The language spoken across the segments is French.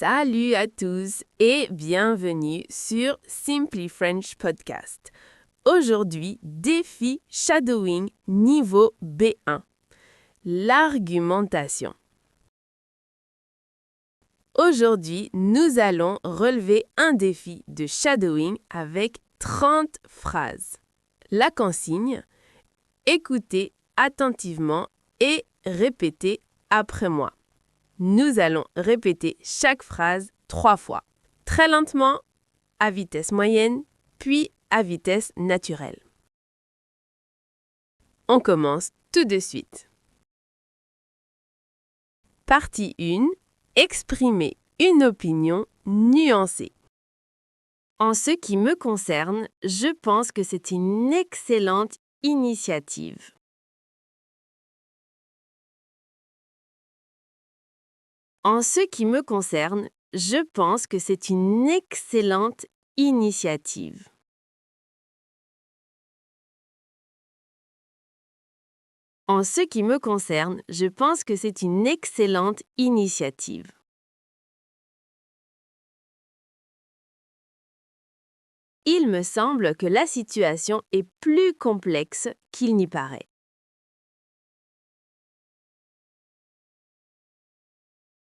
Salut à tous et bienvenue sur Simply French Podcast. Aujourd'hui, défi shadowing niveau B1. L'argumentation. Aujourd'hui, nous allons relever un défi de shadowing avec 30 phrases. La consigne, écoutez attentivement et répétez après moi. Nous allons répéter chaque phrase 3 fois, très lentement, à vitesse moyenne, puis à vitesse naturelle. On commence tout de suite. Partie 1. Exprimer une opinion nuancée. En ce qui me concerne, je pense que c'est une excellente initiative. En ce qui me concerne, je pense que c'est une excellente initiative. En ce qui me concerne, je pense que c'est une excellente initiative. Il me semble que la situation est plus complexe qu'il n'y paraît.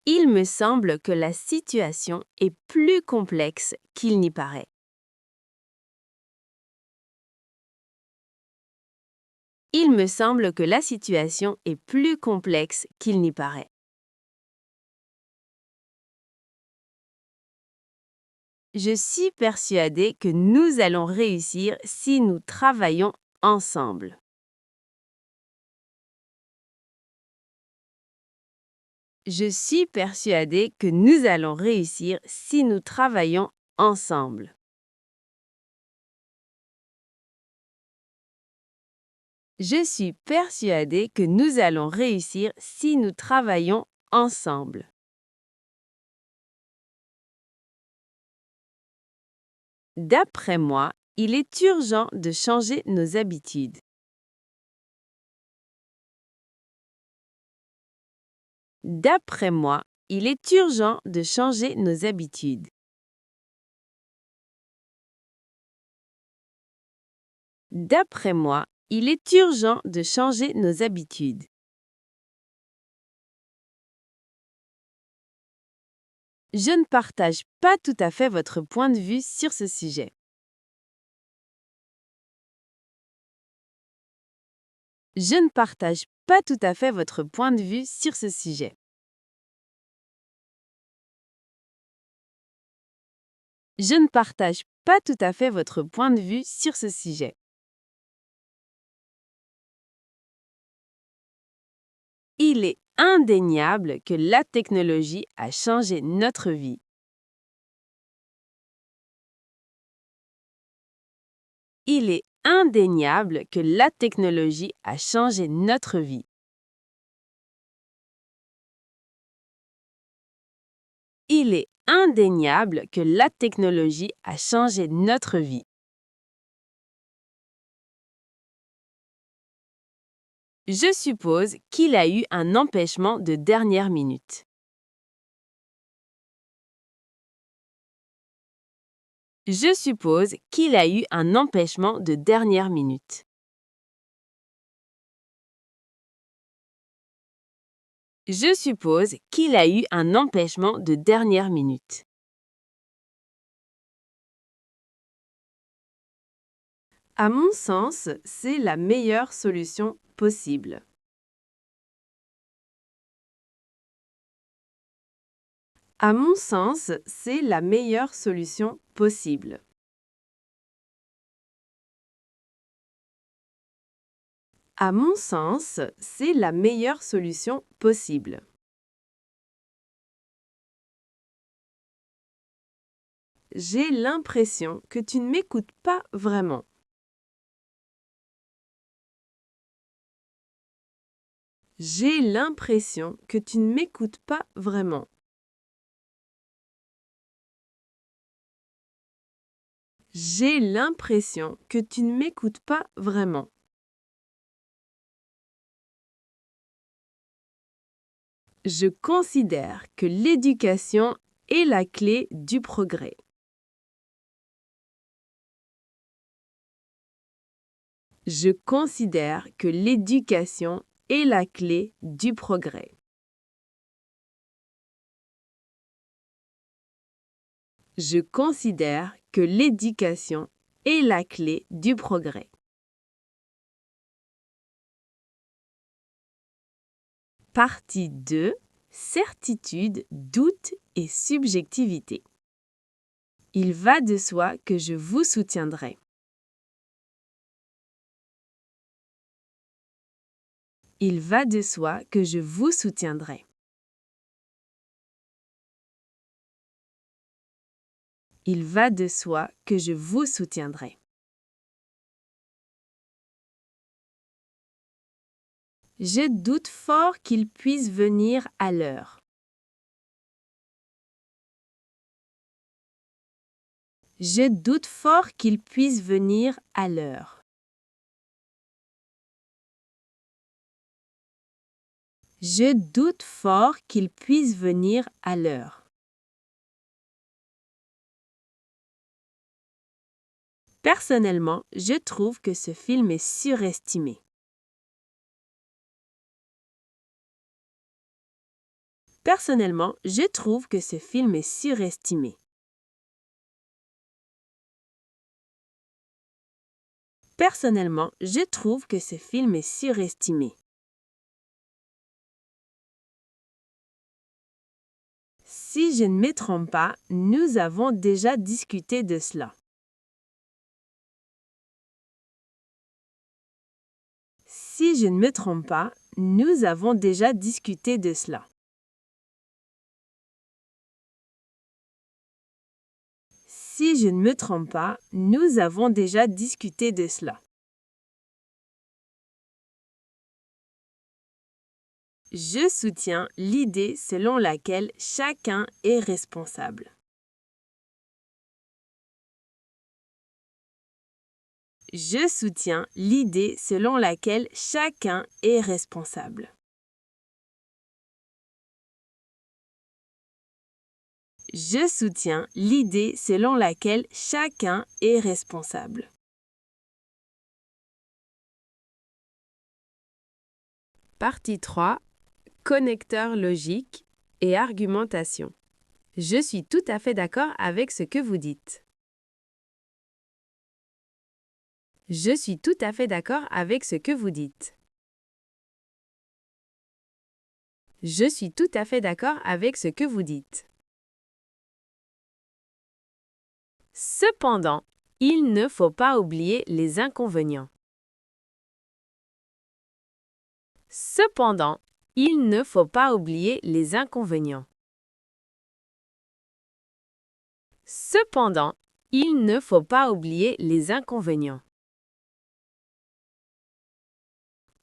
Il me semble que la situation est plus complexe qu'il n'y paraît. Il me semble que la situation est plus complexe qu'il n'y paraît. Je suis persuadée que nous allons réussir si nous travaillons ensemble. Je suis persuadée que nous allons réussir si nous travaillons ensemble. Je suis persuadée que nous allons réussir si nous travaillons ensemble. D'après moi, il est urgent de changer nos habitudes. D'après moi, il est urgent de changer nos habitudes. D'après moi, il est urgent de changer nos habitudes. Je ne partage pas tout à fait votre point de vue sur ce sujet. Je ne partage pas tout à fait votre point de vue sur ce sujet. Je ne partage pas tout à fait votre point de vue sur ce sujet. Il est indéniable que la technologie a changé notre vie. Il est indéniable que la technologie a changé notre vie. Il est indéniable que la technologie a changé notre vie. Je suppose qu'il a eu un empêchement de dernière minute. Je suppose qu'il a eu un empêchement de dernière minute. Je suppose qu'il a eu un empêchement de dernière minute. À mon sens, c'est la meilleure solution possible. À mon sens, c'est la meilleure solution possible. À mon sens, c'est la meilleure solution possible. J'ai l'impression que tu ne m'écoutes pas vraiment. J'ai l'impression que tu ne m'écoutes pas vraiment. J'ai l'impression que tu ne m'écoutes pas vraiment. Je considère que l'éducation est la clé du progrès. Je considère que l'éducation est la clé du progrès. Je considère que l'éducation est la clé du progrès. Partie 2. Certitude, doute et subjectivité. Il va de soi que je vous soutiendrai. Il va de soi que je vous soutiendrai. Il va de soi que je vous soutiendrai. Je doute fort qu'il puisse venir à l'heure. Je doute fort qu'il puisse venir à l'heure. Je doute fort qu'il puisse venir à l'heure. Personnellement, je trouve que ce film est surestimé. Personnellement, je trouve que ce film est surestimé. Personnellement, je trouve que ce film est surestimé. Si je ne me trompe pas, nous avons déjà discuté de cela. Si je ne me trompe pas, nous avons déjà discuté de cela. Si je ne me trompe pas, nous avons déjà discuté de cela. Je soutiens l'idée selon laquelle chacun est responsable. Je soutiens l'idée selon laquelle chacun est responsable. Je soutiens l'idée selon laquelle chacun est responsable. Partie 3. Connecteur logique et argumentation. Je suis tout à fait d'accord avec ce que vous dites. Je suis tout à fait d'accord avec ce que vous dites. Je suis tout à fait d'accord avec ce que vous dites. Cependant, il ne faut pas oublier les inconvénients. Cependant, il ne faut pas oublier les inconvénients. Cependant, il ne faut pas oublier les inconvénients.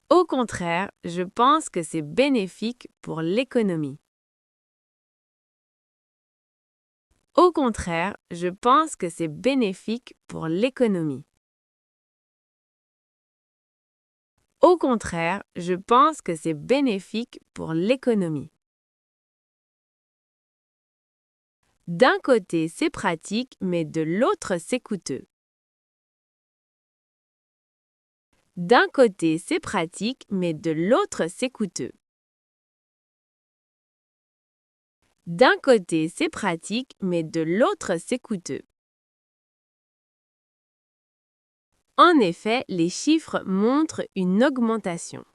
Au contraire, je pense que c'est bénéfique pour l'économie. Au contraire, je pense que c'est bénéfique pour l'économie. Au contraire, je pense que c'est bénéfique pour l'économie. D'un côté, c'est pratique, mais de l'autre, c'est coûteux. D'un côté, c'est pratique, mais de l'autre, c'est coûteux. D'un côté, c'est pratique, mais de l'autre, c'est coûteux. En effet, les chiffres montrent une augmentation.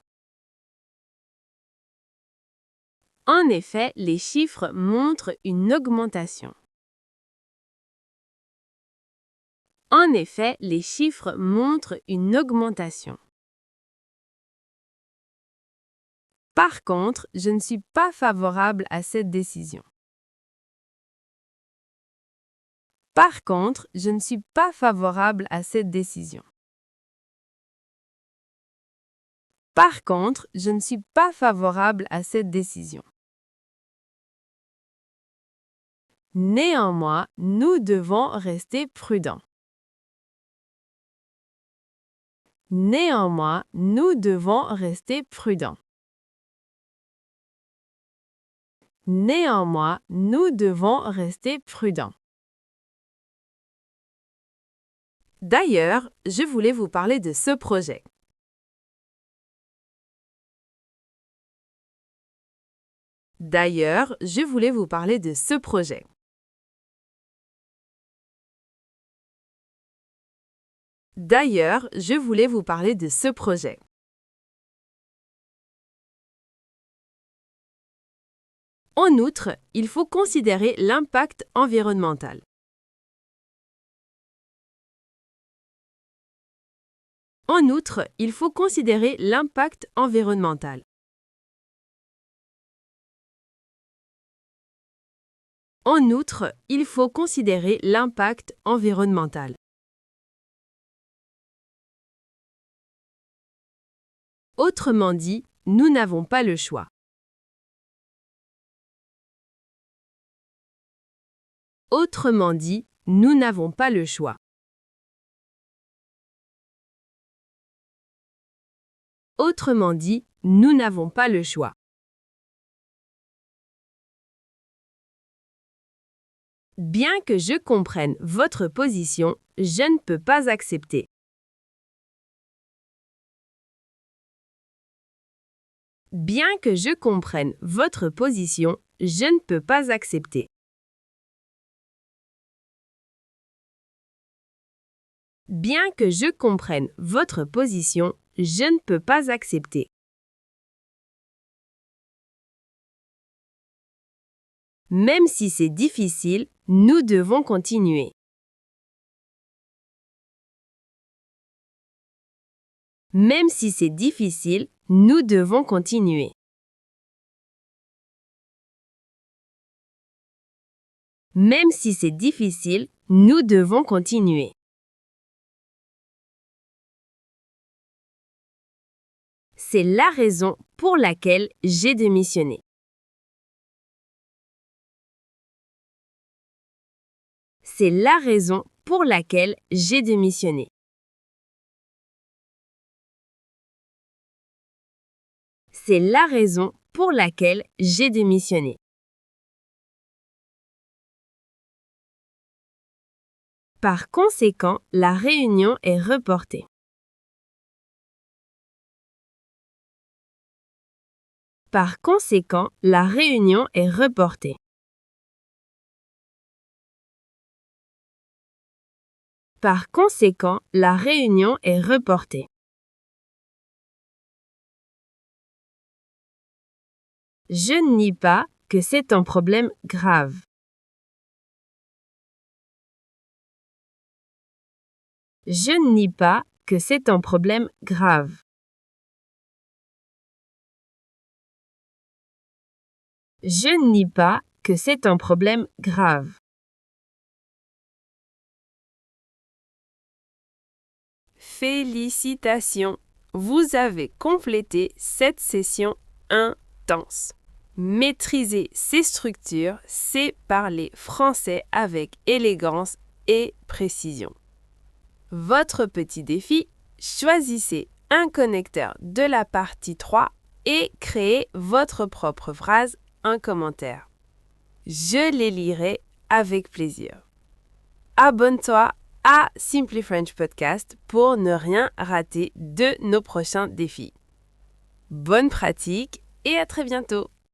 En effet, les chiffres montrent une augmentation. En effet, les chiffres montrent une augmentation. Par contre, je ne suis pas favorable à cette décision. Par contre, je ne suis pas favorable à cette décision. Par contre, je ne suis pas favorable à cette décision. Néanmoins, nous devons rester prudents. Néanmoins, nous devons rester prudents. Néanmoins, nous devons rester prudents. D'ailleurs, je voulais vous parler de ce projet. D'ailleurs, je voulais vous parler de ce projet. D'ailleurs, je voulais vous parler de ce projet. En outre, il faut considérer l'impact environnemental. En outre, il faut considérer l'impact environnemental. En outre, il faut considérer l'impact environnemental. Autrement dit, nous n'avons pas le choix. Autrement dit, nous n'avons pas le choix. Autrement dit, nous n'avons pas le choix. Bien que je comprenne votre position, je ne peux pas accepter. Bien que je comprenne votre position, je ne peux pas accepter. Bien que je comprenne votre position, je ne peux pas accepter. Même si c'est difficile, nous devons continuer. Même si c'est difficile, nous devons continuer. Même si c'est difficile, nous devons continuer. C'est la raison pour laquelle j'ai démissionné. C'est la raison pour laquelle j'ai démissionné. C'est la raison pour laquelle j'ai démissionné. Par conséquent, la réunion est reportée. Par conséquent, la réunion est reportée. Par conséquent, la réunion est reportée. Je ne nie pas que c'est un problème grave. Je ne nie pas que c'est un problème grave. Je ne nie pas que c'est un problème grave. Félicitations! Vous avez complété cette session intense. Maîtriser ces structures, c'est parler français avec élégance et précision. Votre petit défi, choisissez un connecteur de la partie 3 et créez votre propre phrase en commentaire. Je les lirai avec plaisir. Abonne-toi à Simply French Podcast pour ne rien rater de nos prochains défis. Bonne pratique et à très bientôt!